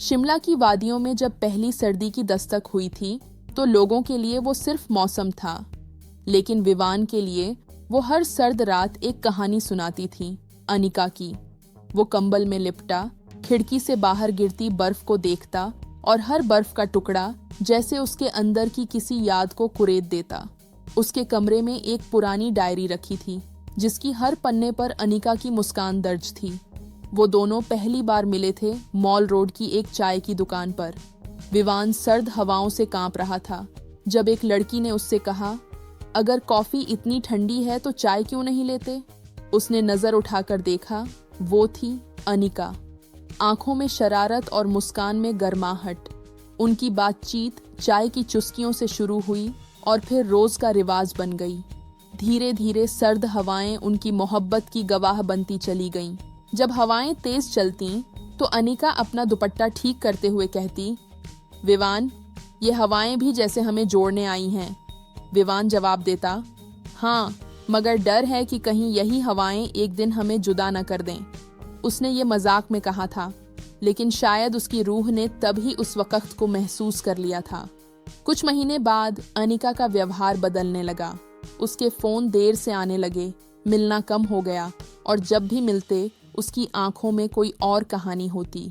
शिमला की वादियों में जब पहली सर्दी की दस्तक हुई थी तो लोगों के लिए वो सिर्फ मौसम था, लेकिन विवान के लिए वो हर सर्द रात एक कहानी सुनाती थी, अनिका की। वो कंबल में लिपटा, खिड़की से बाहर गिरती बर्फ को देखता और हर बर्फ का टुकड़ा जैसे उसके अंदर की किसी याद को कुरेद देता। उसके कमरे में एक पुरानी डायरी रखी थी जिसकी हर पन्ने पर अनिका की मुस्कान दर्ज थी। वो दोनों पहली बार मिले थे मॉल रोड की एक चाय की दुकान पर। विवान सर्द हवाओं से कांप रहा था जब एक लड़की ने उससे कहा, अगर कॉफी इतनी ठंडी है तो चाय क्यों नहीं लेते? उसने नजर उठाकर देखा, वो थी अनिका। आंखों में शरारत और मुस्कान में गर्माहट। उनकी बातचीत चाय की चुस्कियों से शुरू हुई और फिर रोज का रिवाज बन गई। धीरे धीरे सर्द हवाएं उनकी मोहब्बत की गवाह बनती चली गईं। जब हवाएं तेज चलतीं तो अनिका अपना दुपट्टा ठीक करते हुए कहती, विवान, ये हवाएं भी जैसे हमें जोड़ने आई हैं। विवान जवाब देता, हाँ, मगर डर है कि कहीं यही हवाएं एक दिन हमें जुदा न कर दें। उसने ये मजाक में कहा था, लेकिन शायद उसकी रूह ने तभी उस वक्त को महसूस कर लिया था। कुछ महीने बाद अनिका का व्यवहार बदलने लगा। उसके फोन देर से आने लगे, मिलना कम हो गया और जब भी मिलते उसकी आंखों में कोई और कहानी होती।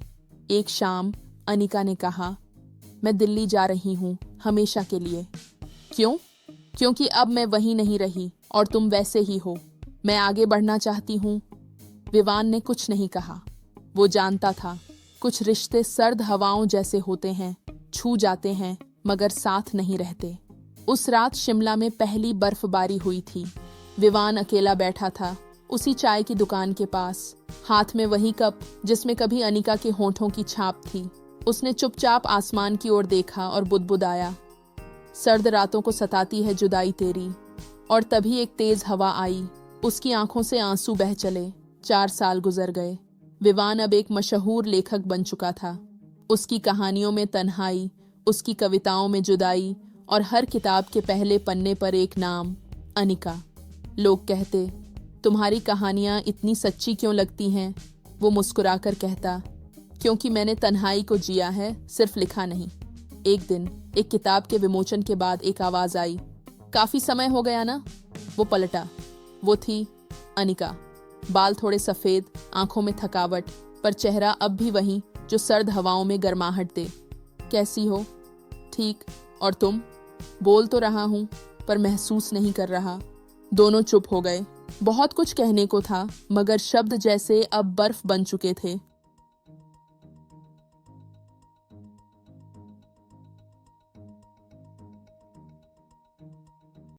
एक शाम अनिका ने कहा, मैं दिल्ली जा रही हूँ हमेशा के लिए। क्यों? क्योंकि अब मैं वहीं नहीं रही और तुम वैसे ही हो। मैं आगे बढ़ना चाहती हूँ। विवान ने कुछ नहीं कहा। वो जानता था कुछ रिश्ते सर्द हवाओं जैसे होते हैं, छू जाते हैं मगर साथ नहीं रहते। उस रात शिमला में पहली बर्फबारी हुई थी। विवान अकेला बैठा था उसी चाय की दुकान के पास, हाथ में वही कप जिसमें कभी अनिका के होठों की छाप थी। उसने चुपचाप आसमान की ओर देखा और बुदबुदाया, सर्द रातों को सताती है जुदाई तेरी। और तभी एक तेज हवा आई, उसकी आंखों से आंसू बह चले। 4 साल गुजर गए। विवान अब एक मशहूर लेखक बन चुका था। उसकी कहानियों में तन्हाई, उसकी कविताओं में जुदाई और हर किताब के पहले पन्ने पर एक नाम, अनिका। लोग कहते, तुम्हारी कहानियां इतनी सच्ची क्यों लगती हैं? वो मुस्कुराकर कहता, क्योंकि मैंने तन्हाई को जिया है, सिर्फ लिखा नहीं। एक दिन एक किताब के विमोचन के बाद एक आवाज आई, काफी समय हो गया ना? वो पलटा। वो थी अनिका। बाल थोड़े सफेद, आंखों में थकावट, पर चेहरा अब भी वही जो सर्द हवाओं में गर्माहट दे। कैसी हो? ठीक। और तुम? बोल तो रहा हूं पर महसूस नहीं कर रहा। दोनों चुप हो गए। बहुत कुछ कहने को था मगर शब्द जैसे अब बर्फ बन चुके थे।